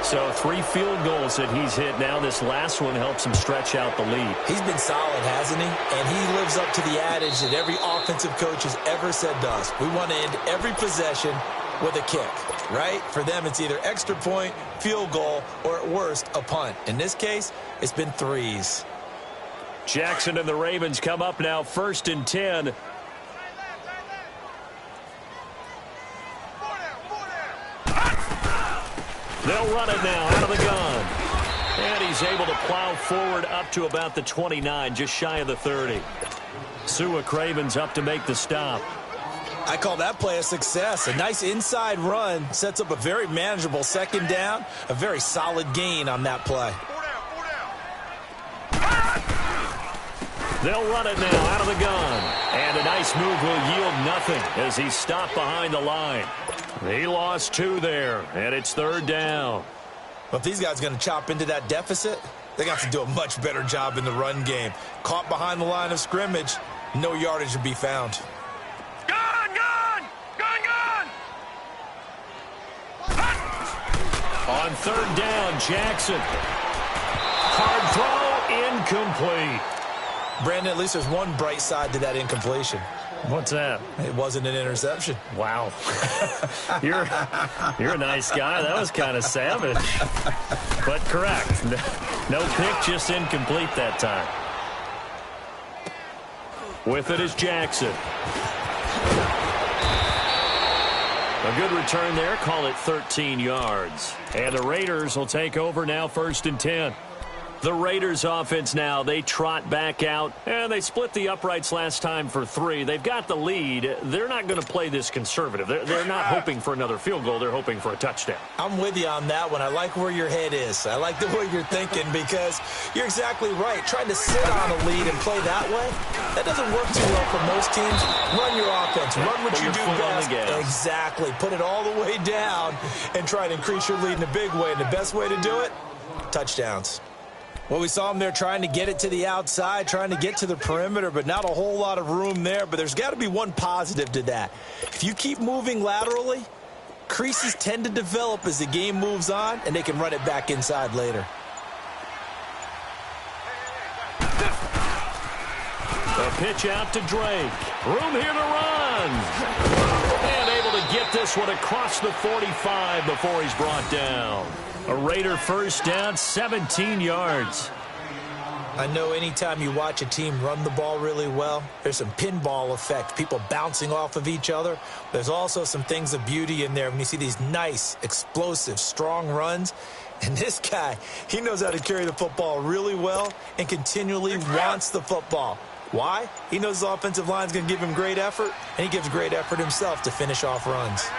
So 3 field goals that he's hit now. This last one helps him stretch out the lead. He's been solid, hasn't he? And he lives up to the adage that every offensive coach has ever said to us. We want to end every possession with a kick, right? For them, it's either extra point, field goal, or at worst, a punt. In this case, it's been 3s. Jackson and the Ravens come up now 1st and 10. They'll run it now out of the gun. And he's able to plow forward up to about the 29, just shy of the 30. Sua Craven's up to make the stop. I call that play a success. A nice inside run sets up a very manageable 2nd down. A very solid gain on that play. They'll run it now out of the gun. And a nice move will yield nothing as he's stopped behind the line. He lost 2 there, and it's 3rd down. Well, if these guys are going to chop into that deficit, they got to do a much better job in the run game. Caught behind the line of scrimmage, no yardage to be found. On 3rd down, Jackson. Hard throw, incomplete. Brandon, at least there's one bright side to that incompletion. What's that? It wasn't an interception. Wow. You're a nice guy. That was kind of savage. But correct. No pick, just incomplete that time. With it is Jackson. A good return there. Call it 13 yards. And the Raiders will take over now 1st and 10. The Raiders offense now, they trot back out, and they split the uprights last time for 3. They've got the lead. They're not going to play this conservative. They're not hoping for another field goal. They're hoping for a touchdown. I'm with you on that one. I like where your head is. I like the way you're thinking because you're exactly right. Trying to sit on a lead and play that way, that doesn't work too well for most teams. Run your offense. Run what you do best. Exactly. Put it all the way down and try to increase your lead in a big way. And the best way to do it, touchdowns. Well, we saw him there trying to get it to the outside, trying to get to the perimeter, but not a whole lot of room there. But there's got to be one positive to that. If you keep moving laterally, creases tend to develop as the game moves on, and they can run it back inside later. A pitch out to Drake. Room here to run. And able to get this one across the 45 before he's brought down. A Raider 1st down, 17 yards. I know anytime you watch a team run the ball really well, there's some pinball effect, people bouncing off of each other. There's also some things of beauty in there when you see these nice, explosive, strong runs. And this guy, he knows how to carry the football really well and continually wants the football. Why? He knows his offensive line is going to give him great effort, and he gives great effort himself to finish off runs.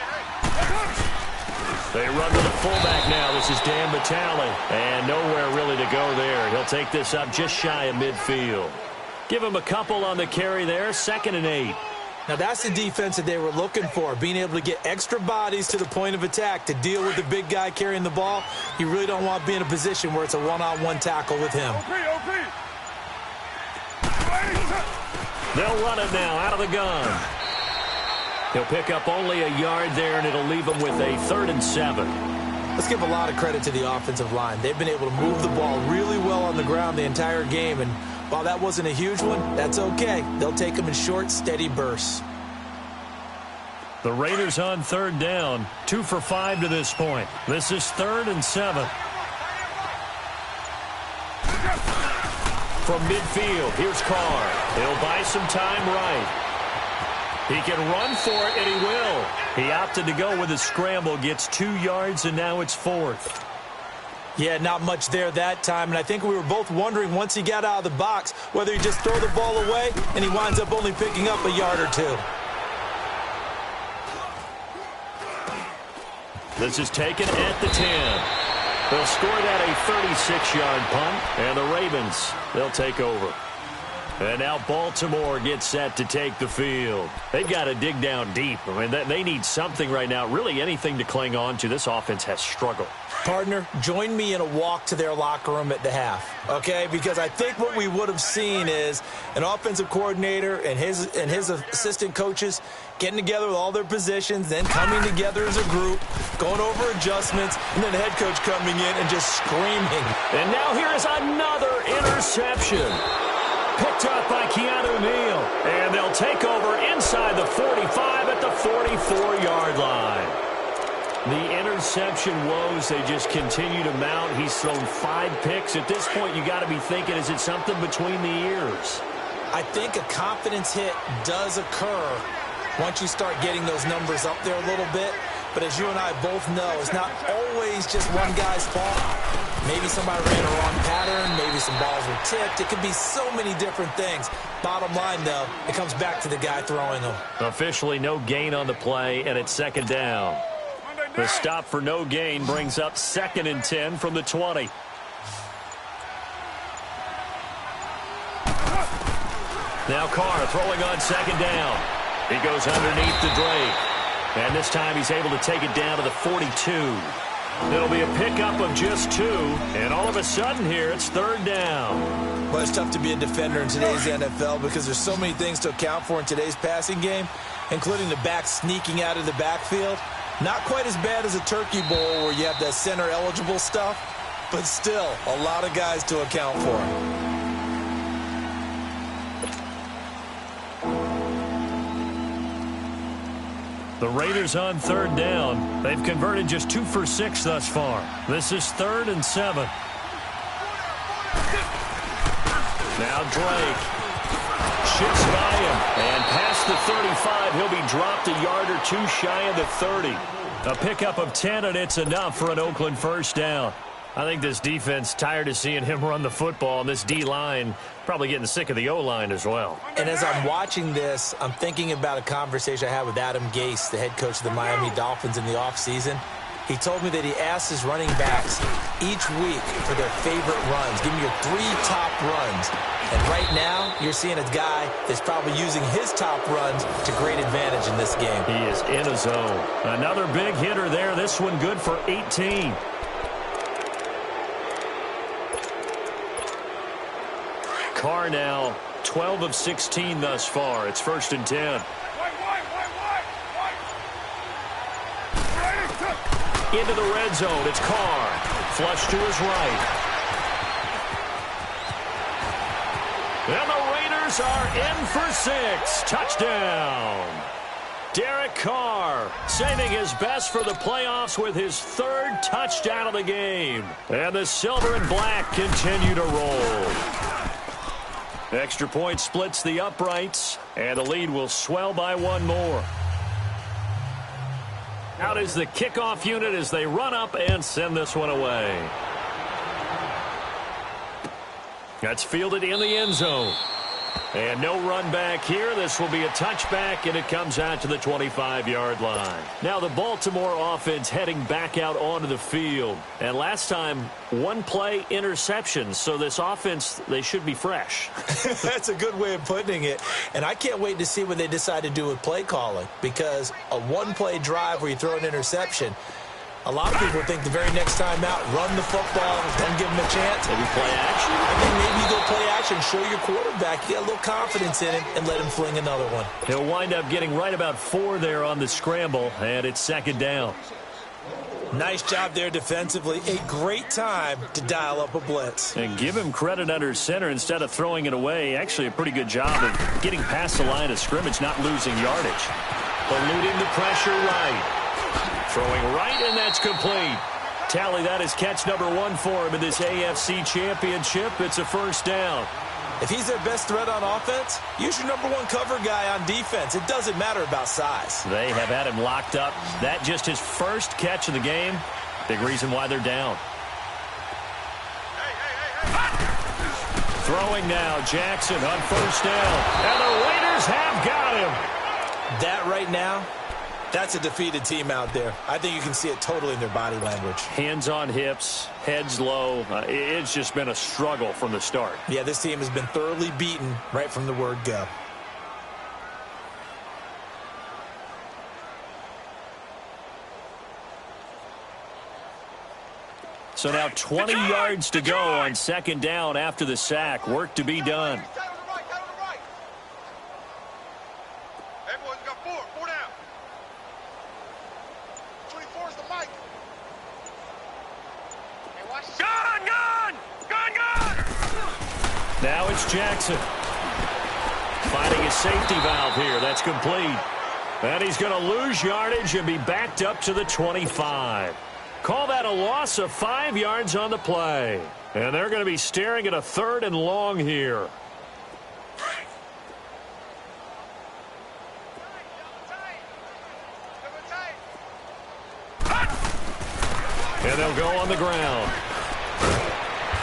They run to the fullback now. This is Dan Vitale. And nowhere really to go there. He'll take this up just shy of midfield. Give him a couple on the carry there. 2nd and 8. Now that's the defense that they were looking for, being able to get extra bodies to the point of attack to deal with the big guy carrying the ball. You really don't want to be in a position where it's a one-on-one tackle with him. They'll run it now out of the gun. He'll pick up only a yard there, and it'll leave him with a 3rd and 7. Let's give a lot of credit to the offensive line. They've been able to move the ball really well on the ground the entire game, and while that wasn't a huge one, that's okay. They'll take them in short, steady bursts. The Raiders on 3rd down, 2 for 5 to this point. This is 3rd and 7. From midfield, here's Carr. He'll buy some time right. He can run for it, and he will. He opted to go with a scramble, gets 2 yards, and now it's 4th. Yeah, not much there that time, and I think we were both wondering once he got out of the box whether he'd just throw the ball away, and he winds up only picking up a yard or 2. This is taken at the 10. They'll score that a 36-yard punt, and the Ravens, they'll take over. And now Baltimore gets set to take the field. They've got to dig down deep. I mean, they need something right now, really anything to cling on to. This offense has struggled. Partner, join me in a walk to their locker room at the half, okay? Because I think what we would have seen is an offensive coordinator and his assistant coaches getting together with all their positions, then coming together as a group, going over adjustments, and then the head coach coming in and just screaming. And now here is another interception. Picked up by Keanu Neal. And they'll take over inside the 45 at the 44-yard line. The interception woes, they just continue to mount. He's thrown 5 picks. At this point, you got to be thinking, is it something between the ears? I think a confidence hit does occur once you start getting those numbers up there a little bit. But as you and I both know, it's not always just one guy's fault. Maybe somebody ran a wrong pattern. Maybe some balls were tipped. It could be so many different things. Bottom line, though, it comes back to the guy throwing them. Officially no gain on the play, and it's second down. The stop for no gain brings up 2nd and 10 from the 20. Now Carr throwing on second down. He goes underneath to Drake. And this time he's able to take it down to the 42. It'll be a pickup of just 2. And all of a sudden here, it's 3rd down. Well, it's tough to be a defender in today's NFL because there's so many things to account for in today's passing game, including the back sneaking out of the backfield. Not quite as bad as a turkey bowl where you have that center-eligible stuff, but still a lot of guys to account for. The Raiders on 3rd down. They've converted just 2 for 6 thus far. This is 3rd and 7. Now Drake shifts by him, and past the 35, he'll be dropped a yard or 2 shy of the 30. A pickup of 10, and it's enough for an Oakland first down. I think this defense tired of seeing him run the football, and this D-line probably getting sick of the O-line as well. And as I'm watching this, I'm thinking about a conversation I had with Adam Gase, the head coach of the Miami Dolphins in the offseason. He told me that he asked his running backs each week for their favorite runs. Give me your 3 top runs. And right now, you're seeing a guy that's probably using his top runs to great advantage in this game. He is in a zone. Another big hitter there. This one good for 18. Carr now 12 of 16 thus far. It's 1st and 10. Into the red zone. It's Carr. Flush to his right. And the Raiders are in for 6. Touchdown. Derek Carr saving his best for the playoffs with his 3rd touchdown of the game. And the silver and black continue to roll. Extra point splits the uprights, and the lead will swell by 1 more. Out is the kickoff unit as they run up and send this one away. That's fielded in the end zone. And no run back here. This will be a touchback, and it comes out to the 25-yard line. Now the Baltimore offense heading back out onto the field. And last time, 1 play interceptions. So this offense, they should be fresh. That's a good way of putting it. And I can't wait to see what they decide to do with play calling. Because a 1-play drive where you throw an interception, a lot of people think the very next time out, run the football, don't give them a chance. Maybe play action. And then maybe you go play action, show your quarterback, you get a little confidence in him, and let him fling another one. He'll wind up getting right about 4 there on the scramble, and it's 2nd down. Nice job there defensively. A great time to dial up a blitz. And give him credit under center instead of throwing it away. Actually a pretty good job of getting past the line of scrimmage, not losing yardage. Eluding the pressure right. Throwing right, and that's complete. Tally, that is catch number 1 for him in this AFC championship. It's a first down. If he's their best threat on offense, use your number 1 cover guy on defense. It doesn't matter about size. They have had him locked up. That just his first catch of the game. Big reason why they're down. Throwing now, Jackson on first down. And the Raiders have got him. That right now That's a defeated team out there. I think you can see it totally in their body language. Hands on hips, heads low. It's just been a struggle from the start. Yeah, this team has been thoroughly beaten right from the word go. So now 20 yards to go on second down after the sack. Work to be done. Now it's Jackson. Finding his safety valve here. That's complete. And he's going to lose yardage and be backed up to the 25. Call that a loss of 5 yards on the play. And they're going to be staring at a 3rd and long here. And they'll go on the ground.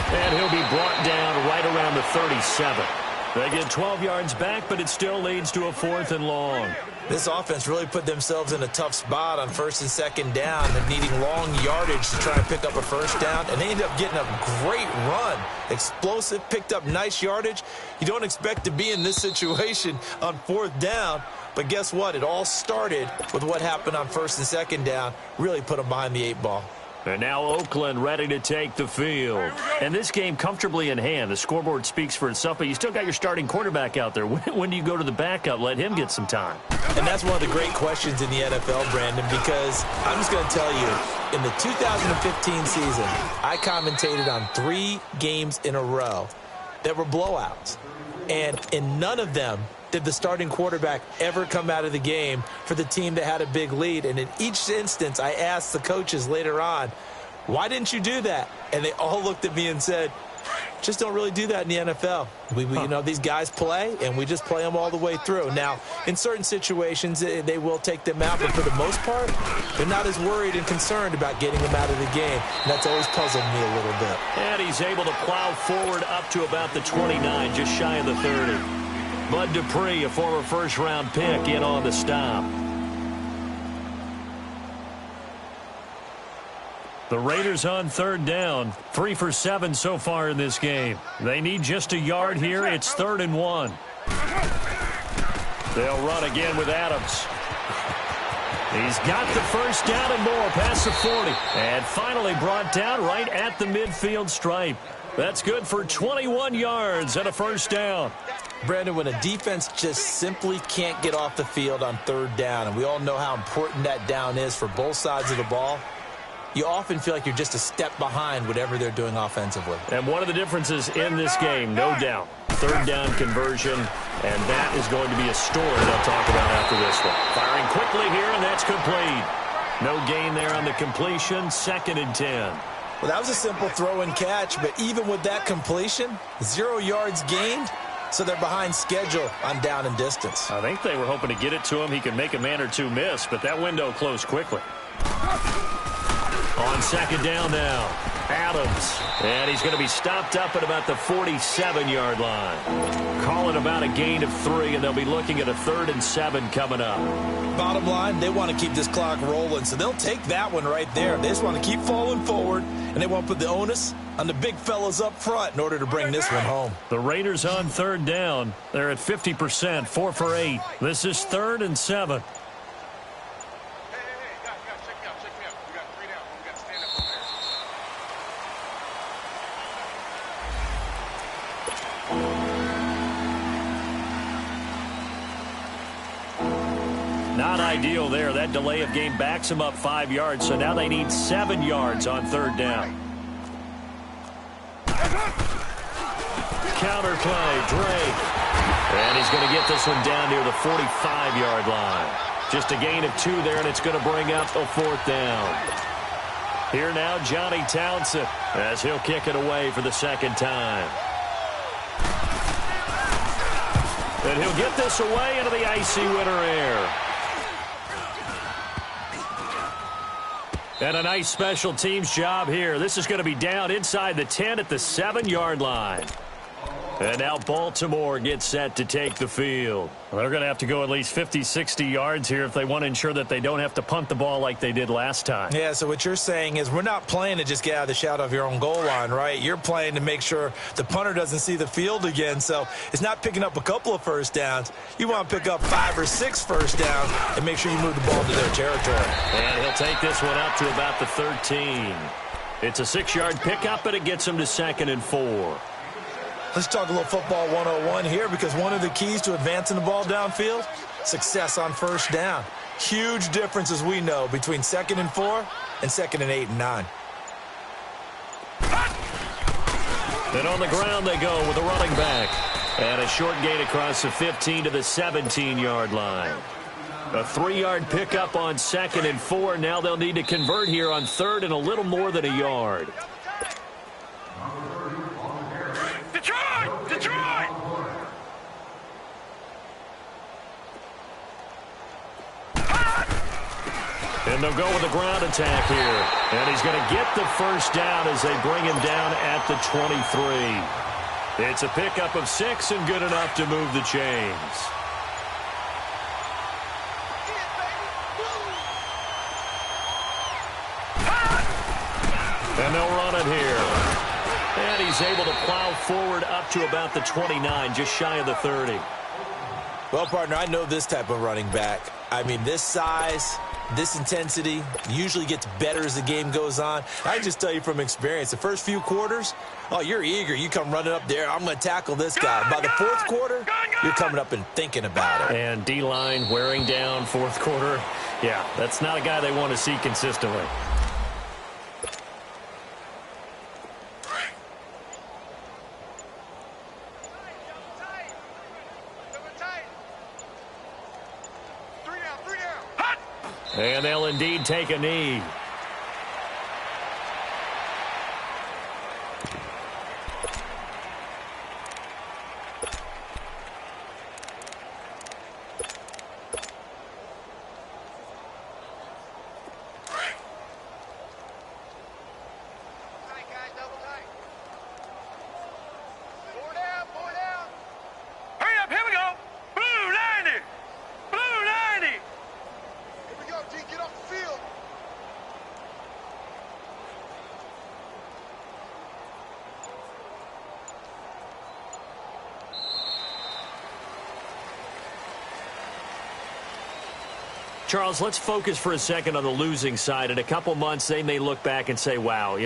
And he'll be brought down right around the 37. They get 12 yards back, but it still leads to a 4th and long. This offense really put themselves in a tough spot on 1st and 2nd down. They're needing long yardage to try and pick up a 1st down, and they ended up getting a great run. Explosive, picked up nice yardage. You don't expect to be in this situation on 4th down, but guess what? It all started with what happened on 1st and 2nd down. Really put them behind the 8 ball. And now Oakland ready to take the field. And this game comfortably in hand. The scoreboard speaks for itself, but you still got your starting quarterback out there. When do you go to the backup? Let him get some time. And that's one of the great questions in the NFL, Brandon, because I'm just going to tell you, in the 2015 season, I commentated on 3 games in a row that were blowouts. And in none of them did the starting quarterback ever come out of the game for the team that had a big lead. And in each instance, I asked the coaches later on, why didn't you do that? And they all looked at me and said, just don't really do that in the NFL. You know, these guys play, and we just play them all the way through. Now, in certain situations, they will take them out, but for the most part, they're not as worried and concerned about getting them out of the game. And that's always puzzled me a little bit. And he's able to plow forward up to about the 29, just shy of the 30. Bud Dupree, a former first-round pick, in on the stop. The Raiders on 3rd down. 3 for 7 so far in this game. They need just a yard here. It's 3rd and 1. They'll run again with Adams. He's got the 1st down and more past the 40. And finally brought down right at the midfield stripe. That's good for 21 yards and a 1st down. Brandon, when a defense just simply can't get off the field on 3rd down, and we all know how important that down is for both sides of the ball, you often feel like you're just a step behind whatever they're doing offensively. And one of the differences in this game, no doubt, 3rd down conversion, and that is going to be a story they'll talk about after this one. Firing quickly here, and that's complete. No gain there on the completion, 2nd and 10. Well, that was a simple throw and catch, but even with that completion, 0 yards gained, so they're behind schedule on down and distance. I think they were hoping to get it to him. He could make a man or two miss, but that window closed quickly. On 2nd down now, Adams. And he's going to be stopped up at about the 47-yard line. Call it about a gain of 3, and they'll be looking at a 3rd and 7 coming up. Bottom line, they want to keep this clock rolling, so they'll take that one right there. They just want to keep falling forward, and they want to put the onus on the big fellas up front in order to bring this one home. The Raiders on 3rd down. They're at 50%, 4 for 8. This is 3rd and 7. Not ideal there. That delay of game backs them up 5 yards, so now they need 7 yards on 3rd down. Counter play, Drake. And he's going to get this one down near the 45-yard line. Just a gain of 2 there, and it's going to bring up a 4th down. Here now, Johnny Townsend, as he'll kick it away for the 2nd time. And he'll get this away into the icy winter air. And a nice special teams job here. This is going to be down inside the 10 at the 7-yard line. And now Baltimore gets set to take the field. Well, they're going to have to go at least 50, 60 yards here if they want to ensure that they don't have to punt the ball like they did last time. Yeah, so what you're saying is we're not playing to just get out of the shadow of your own goal line, right? You're playing to make sure the punter doesn't see the field again. So it's not picking up a couple of first downs. You want to pick up 5 or 6 first downs and make sure you move the ball to their territory. And he'll take this one up to about the 13. It's a 6-yard pickup, and it gets him to 2nd and 4. Let's talk a little football 101 here, because one of the keys to advancing the ball downfield, success on first down. Huge difference, as we know, between 2nd and 4 and 2nd and 8 and 9. And on the ground they go with a running back. And a short gain across the 15 to the 17-yard line. A 3-yard pickup on 2nd and 4. Now they'll need to convert here on 3rd and a little more than a yard. Detroit! Detroit! And they'll go with the ground attack here. And he's going to get the first down as they bring him down at the 23. It's a pickup of 6 and good enough to move the chains. And they'll run it here. And he's able to plow forward up to about the 29, just shy of the 30. Well, partner, I know this type of running back. I mean, this size, this intensity usually gets better as the game goes on. I just tell you from experience, the first few quarters, oh, you're eager. You come running up there, I'm going to tackle this guy. By the 4th quarter, you're coming up and thinking about it. And D-line wearing down 4th quarter. Yeah, that's not a guy they want to see consistently. And they'll indeed take a knee. Charles, let's focus for a second on the losing side. In a couple months, they may look back and say, wow,